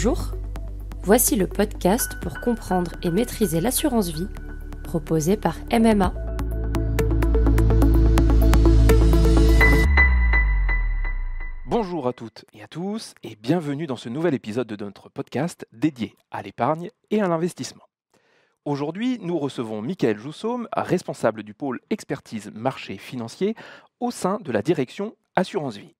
Bonjour, voici le podcast pour comprendre et maîtriser l'assurance vie, proposé par MMA. Bonjour à toutes et à tous et bienvenue dans ce nouvel épisode de notre podcast dédié à l'épargne et à l'investissement. Aujourd'hui, nous recevons Michael Joussaume, responsable du pôle expertise marché financier au sein de la direction Assurance Vie.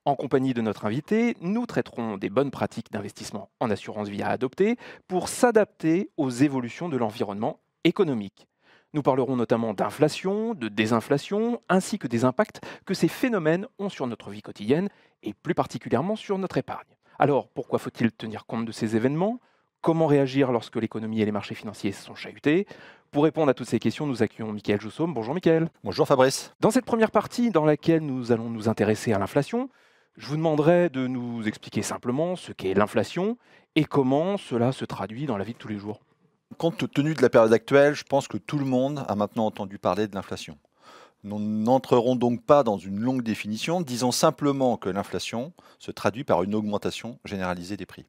En compagnie de notre invité, nous traiterons des bonnes pratiques d'investissement en assurance vie à adopter pour s'adapter aux évolutions de l'environnement économique. Nous parlerons notamment d'inflation, de désinflation, ainsi que des impacts que ces phénomènes ont sur notre vie quotidienne et plus particulièrement sur notre épargne. Alors, pourquoi faut-il tenir compte de ces événements ? Comment réagir lorsque l'économie et les marchés financiers sont chahutés ? Pour répondre à toutes ces questions, nous accueillons Michael Joussaume. Bonjour Michael. Bonjour Fabrice. Dans cette première partie dans laquelle nous allons nous intéresser à l'inflation, je vous demanderai de nous expliquer simplement ce qu'est l'inflation et comment cela se traduit dans la vie de tous les jours. Compte tenu de la période actuelle, je pense que tout le monde a maintenant entendu parler de l'inflation. Nous n'entrerons donc pas dans une longue définition, disons simplement que l'inflation se traduit par une augmentation généralisée des prix.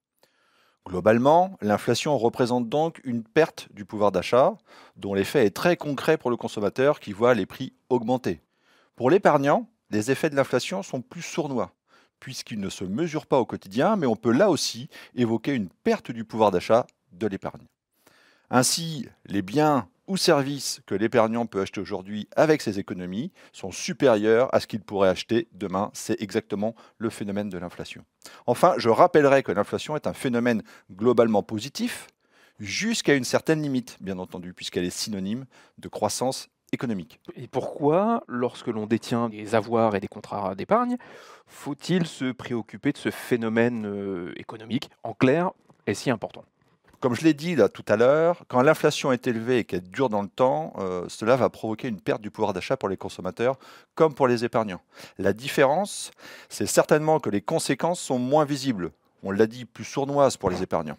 Globalement, l'inflation représente donc une perte du pouvoir d'achat, dont l'effet est très concret pour le consommateur qui voit les prix augmenter. Pour l'épargnant, les effets de l'inflation sont plus sournois, puisqu'ils ne se mesurent pas au quotidien, mais on peut là aussi évoquer une perte du pouvoir d'achat de l'épargne. Ainsi, les biens ou services que l'épargnant peut acheter aujourd'hui avec ses économies sont supérieurs à ce qu'il pourrait acheter demain. C'est exactement le phénomène de l'inflation. Enfin, je rappellerai que l'inflation est un phénomène globalement positif jusqu'à une certaine limite, bien entendu, puisqu'elle est synonyme de croissance économique. Et pourquoi, lorsque l'on détient des avoirs et des contrats d'épargne, faut-il se préoccuper de ce phénomène économique ? En clair, est si important ? Comme je l'ai dit là tout à l'heure, quand l'inflation est élevée et qu'elle dure dans le temps, cela va provoquer une perte du pouvoir d'achat pour les consommateurs comme pour les épargnants. La différence, c'est certainement que les conséquences sont moins visibles. On l'a dit, plus sournoises pour les épargnants.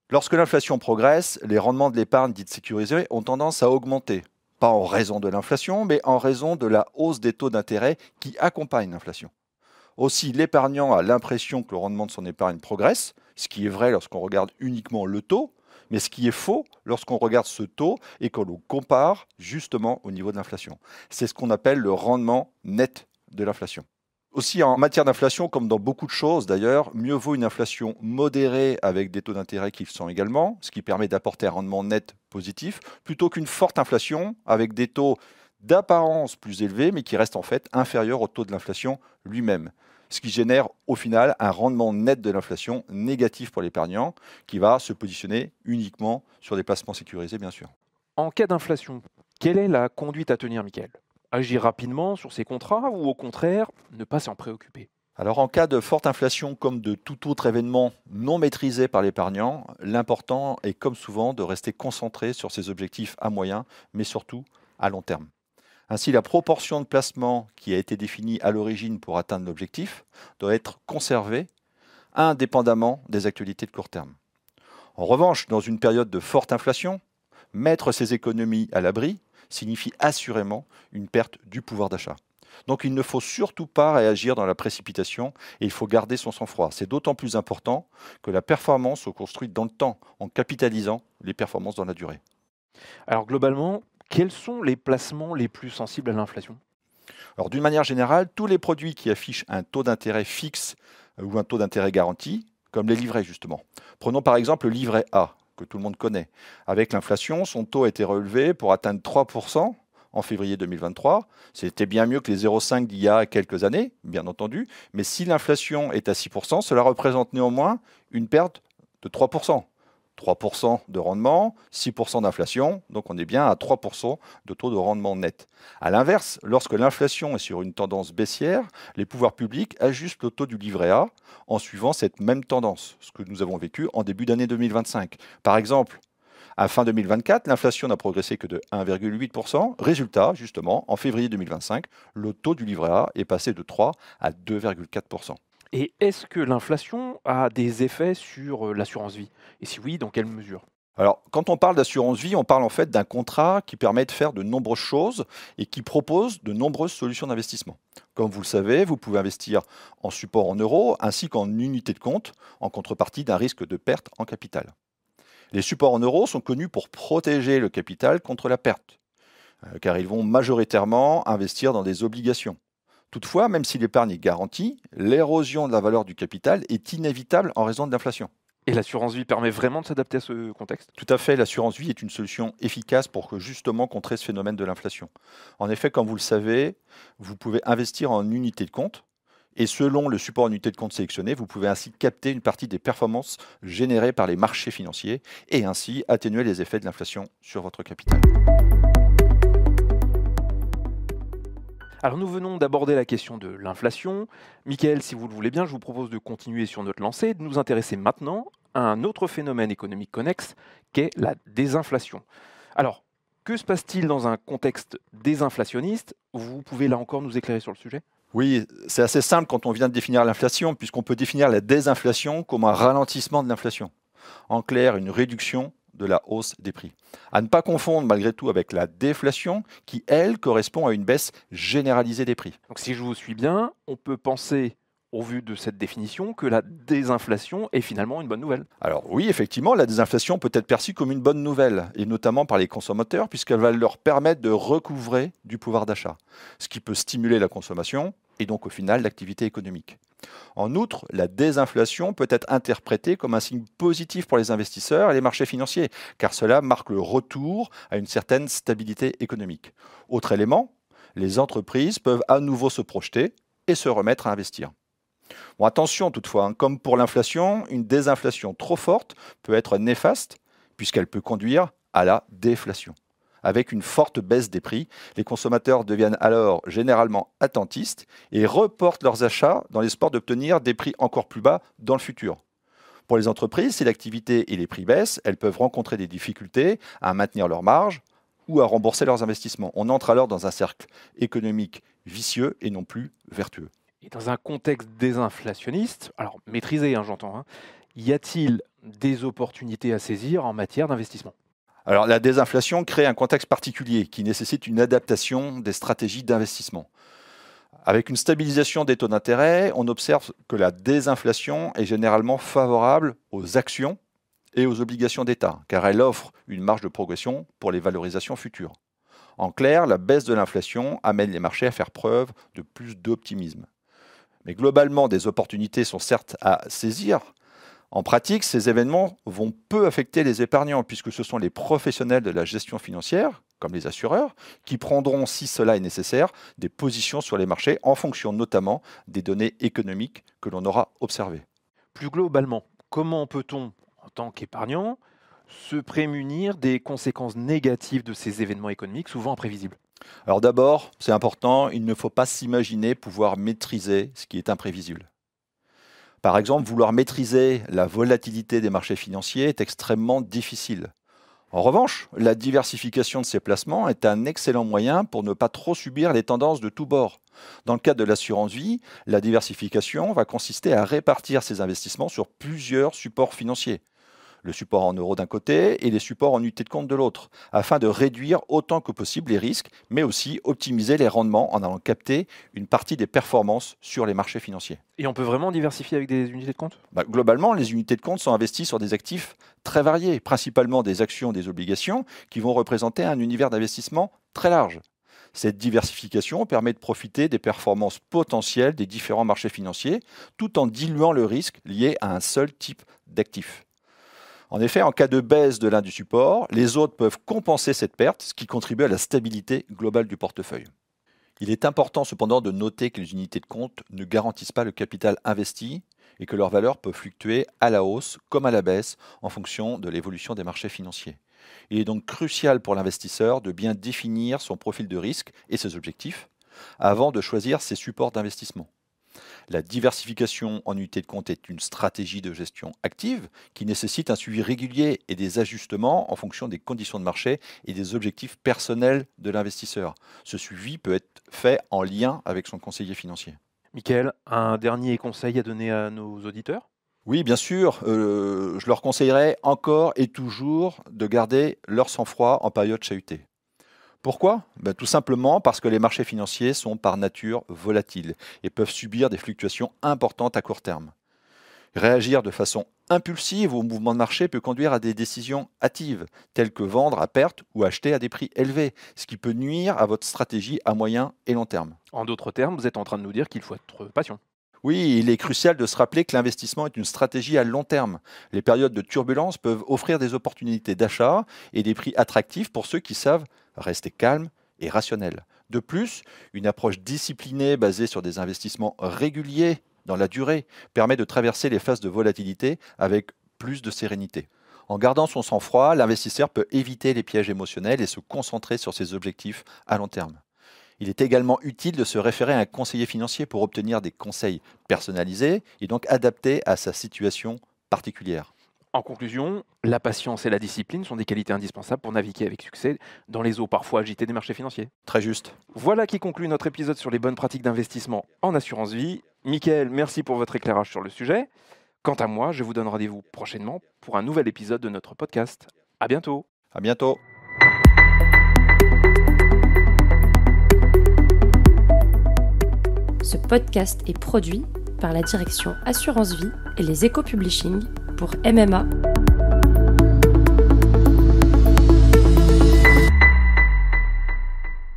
Lorsque l'inflation progresse, les rendements de l'épargne dite sécurisée ont tendance à augmenter. Pas en raison de l'inflation, mais en raison de la hausse des taux d'intérêt qui accompagne l'inflation. Aussi, l'épargnant a l'impression que le rendement de son épargne progresse, ce qui est vrai lorsqu'on regarde uniquement le taux, mais ce qui est faux lorsqu'on regarde ce taux et qu'on le compare justement au niveau de l'inflation. C'est ce qu'on appelle le rendement net de l'inflation. Aussi, en matière d'inflation, comme dans beaucoup de choses d'ailleurs, mieux vaut une inflation modérée avec des taux d'intérêt qui le sont également, ce qui permet d'apporter un rendement net positif, plutôt qu'une forte inflation avec des taux d'apparence plus élevés, mais qui restent en fait inférieurs au taux de l'inflation lui-même. Ce qui génère au final un rendement net de l'inflation négatif pour l'épargnant, qui va se positionner uniquement sur des placements sécurisés, bien sûr. En cas d'inflation, quelle est la conduite à tenir, Michael ? Agir rapidement sur ces contrats ou au contraire, ne pas s'en préoccuper ? Alors en cas de forte inflation comme de tout autre événement non maîtrisé par l'épargnant, l'important est comme souvent de rester concentré sur ses objectifs à moyen, mais surtout à long terme. Ainsi, la proportion de placement qui a été définie à l'origine pour atteindre l'objectif doit être conservée indépendamment des actualités de court terme. En revanche, dans une période de forte inflation, mettre ses économies à l'abri signifie assurément une perte du pouvoir d'achat. Donc il ne faut surtout pas réagir dans la précipitation et il faut garder son sang-froid. C'est d'autant plus important que la performance se construit dans le temps en capitalisant les performances dans la durée. Alors globalement, quels sont les placements les plus sensibles à l'inflation ? Alors d'une manière générale, tous les produits qui affichent un taux d'intérêt fixe ou un taux d'intérêt garanti, comme les livrets justement. Prenons par exemple le livret A, que tout le monde connaît. Avec l'inflation, son taux a été relevé pour atteindre 3% en février 2023. C'était bien mieux que les 0,5 d'il y a quelques années, bien entendu. Mais si l'inflation est à 6%, cela représente néanmoins une perte de 3%. 3% de rendement, 6% d'inflation, donc on est bien à 3% de taux de rendement net. A l'inverse, lorsque l'inflation est sur une tendance baissière, les pouvoirs publics ajustent le taux du livret A en suivant cette même tendance, ce que nous avons vécu en début d'année 2025. Par exemple, à fin 2024, l'inflation n'a progressé que de 1,8%. Résultat, justement, en février 2025, le taux du livret A est passé de 3 à 2,4%. Et est-ce que l'inflation a des effets sur l'assurance vie ? Et si oui, dans quelle mesure ? Alors, quand on parle d'assurance vie, on parle en fait d'un contrat qui permet de faire de nombreuses choses et qui propose de nombreuses solutions d'investissement. Comme vous le savez, vous pouvez investir en support en euros ainsi qu'en unité de compte en contrepartie d'un risque de perte en capital. Les supports en euros sont connus pour protéger le capital contre la perte, car ils vont majoritairement investir dans des obligations. Toutefois, même si l'épargne est garantie, l'érosion de la valeur du capital est inévitable en raison de l'inflation. Et l'assurance vie permet vraiment de s'adapter à ce contexte? Tout à fait, l'assurance vie est une solution efficace pour justement contrer ce phénomène de l'inflation. En effet, comme vous le savez, vous pouvez investir en unité de compte et selon le support en unité de compte sélectionné, vous pouvez ainsi capter une partie des performances générées par les marchés financiers et ainsi atténuer les effets de l'inflation sur votre capital. Alors nous venons d'aborder la question de l'inflation. Michael, si vous le voulez bien, je vous propose de continuer sur notre lancée et de nous intéresser maintenant à un autre phénomène économique connexe qu'est la désinflation. Alors, que se passe-t-il dans un contexte désinflationniste? Vous pouvez là encore nous éclairer sur le sujet? Oui, c'est assez simple quand on vient de définir l'inflation, puisqu'on peut définir la désinflation comme un ralentissement de l'inflation. En clair, une réduction de la hausse des prix. À ne pas confondre malgré tout avec la déflation qui, elle, correspond à une baisse généralisée des prix. Donc si je vous suis bien, on peut penser, au vu de cette définition, que la désinflation est finalement une bonne nouvelle. Alors oui, effectivement, la désinflation peut être perçue comme une bonne nouvelle, et notamment par les consommateurs, puisqu'elle va leur permettre de recouvrer du pouvoir d'achat, ce qui peut stimuler la consommation et donc au final l'activité économique. En outre, la désinflation peut être interprétée comme un signe positif pour les investisseurs et les marchés financiers, car cela marque le retour à une certaine stabilité économique. Autre élément, les entreprises peuvent à nouveau se projeter et se remettre à investir. Bon, attention toutefois, hein, comme pour l'inflation, une désinflation trop forte peut être néfaste puisqu'elle peut conduire à la déflation. Avec une forte baisse des prix, les consommateurs deviennent alors généralement attentistes et reportent leurs achats dans l'espoir d'obtenir des prix encore plus bas dans le futur. Pour les entreprises, si l'activité et les prix baissent, elles peuvent rencontrer des difficultés à maintenir leurs marges ou à rembourser leurs investissements. On entre alors dans un cercle économique vicieux et non plus vertueux. Et dans un contexte désinflationniste, alors maîtrisé, hein, j'entends, y a-t-il des opportunités à saisir en matière d'investissement? Alors, la désinflation crée un contexte particulier qui nécessite une adaptation des stratégies d'investissement. Avec une stabilisation des taux d'intérêt, on observe que la désinflation est généralement favorable aux actions et aux obligations d'État, car elle offre une marge de progression pour les valorisations futures. En clair, la baisse de l'inflation amène les marchés à faire preuve de plus d'optimisme. Mais globalement, des opportunités sont certes à saisir. En pratique, ces événements vont peu affecter les épargnants puisque ce sont les professionnels de la gestion financière, comme les assureurs, qui prendront, si cela est nécessaire, des positions sur les marchés en fonction notamment des données économiques que l'on aura observées. Plus globalement, comment peut-on, en tant qu'épargnant, se prémunir des conséquences négatives de ces événements économiques souvent imprévisibles? Alors d'abord, c'est important, il ne faut pas s'imaginer pouvoir maîtriser ce qui est imprévisible. Par exemple, vouloir maîtriser la volatilité des marchés financiers est extrêmement difficile. En revanche, la diversification de ces placements est un excellent moyen pour ne pas trop subir les tendances de tous bords. Dans le cadre de l'assurance vie, la diversification va consister à répartir ces investissements sur plusieurs supports financiers. Le support en euros d'un côté et les supports en unité de compte de l'autre, afin de réduire autant que possible les risques, mais aussi optimiser les rendements en allant capter une partie des performances sur les marchés financiers. Et on peut vraiment diversifier avec des unités de compte? Globalement, les unités de compte sont investies sur des actifs très variés, principalement des actions et des obligations, qui vont représenter un univers d'investissement très large. Cette diversification permet de profiter des performances potentielles des différents marchés financiers, tout en diluant le risque lié à un seul type d'actif. En effet, en cas de baisse de l'un du support, les autres peuvent compenser cette perte, ce qui contribue à la stabilité globale du portefeuille. Il est important cependant de noter que les unités de compte ne garantissent pas le capital investi et que leurs valeurs peuvent fluctuer à la hausse comme à la baisse en fonction de l'évolution des marchés financiers. Il est donc crucial pour l'investisseur de bien définir son profil de risque et ses objectifs avant de choisir ses supports d'investissement. La diversification en unité de compte est une stratégie de gestion active qui nécessite un suivi régulier et des ajustements en fonction des conditions de marché et des objectifs personnels de l'investisseur. Ce suivi peut être fait en lien avec son conseiller financier. Michael, un dernier conseil à donner à nos auditeurs? Oui, bien sûr, je leur conseillerais encore et toujours de garder leur sang-froid en période chahutée. Pourquoi? Tout simplement parce que les marchés financiers sont par nature volatiles et peuvent subir des fluctuations importantes à court terme. Réagir de façon impulsive aux mouvements de marché peut conduire à des décisions hâtives, telles que vendre à perte ou acheter à des prix élevés, ce qui peut nuire à votre stratégie à moyen et long terme. En d'autres termes, vous êtes en train de nous dire qu'il faut être patient. Oui, il est crucial de se rappeler que l'investissement est une stratégie à long terme. Les périodes de turbulence peuvent offrir des opportunités d'achat et des prix attractifs pour ceux qui savent rester calmes et rationnels. De plus, une approche disciplinée basée sur des investissements réguliers dans la durée permet de traverser les phases de volatilité avec plus de sérénité. En gardant son sang-froid, l'investisseur peut éviter les pièges émotionnels et se concentrer sur ses objectifs à long terme. Il est également utile de se référer à un conseiller financier pour obtenir des conseils personnalisés et donc adaptés à sa situation particulière. En conclusion, la patience et la discipline sont des qualités indispensables pour naviguer avec succès dans les eaux parfois agitées des marchés financiers. Très juste. Voilà qui conclut notre épisode sur les bonnes pratiques d'investissement en assurance vie. Mickaël, merci pour votre éclairage sur le sujet. Quant à moi, je vous donne rendez-vous prochainement pour un nouvel épisode de notre podcast. À bientôt. À bientôt. Ce podcast est produit par la direction Assurance Vie et les Éco-Publishing pour MMA.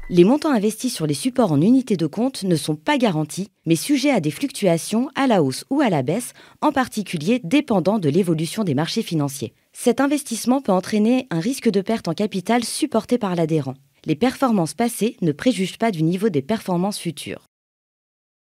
Les montants investis sur les supports en unités de compte ne sont pas garantis, mais sujets à des fluctuations à la hausse ou à la baisse, en particulier dépendant de l'évolution des marchés financiers. Cet investissement peut entraîner un risque de perte en capital supporté par l'adhérent. Les performances passées ne préjugent pas du niveau des performances futures.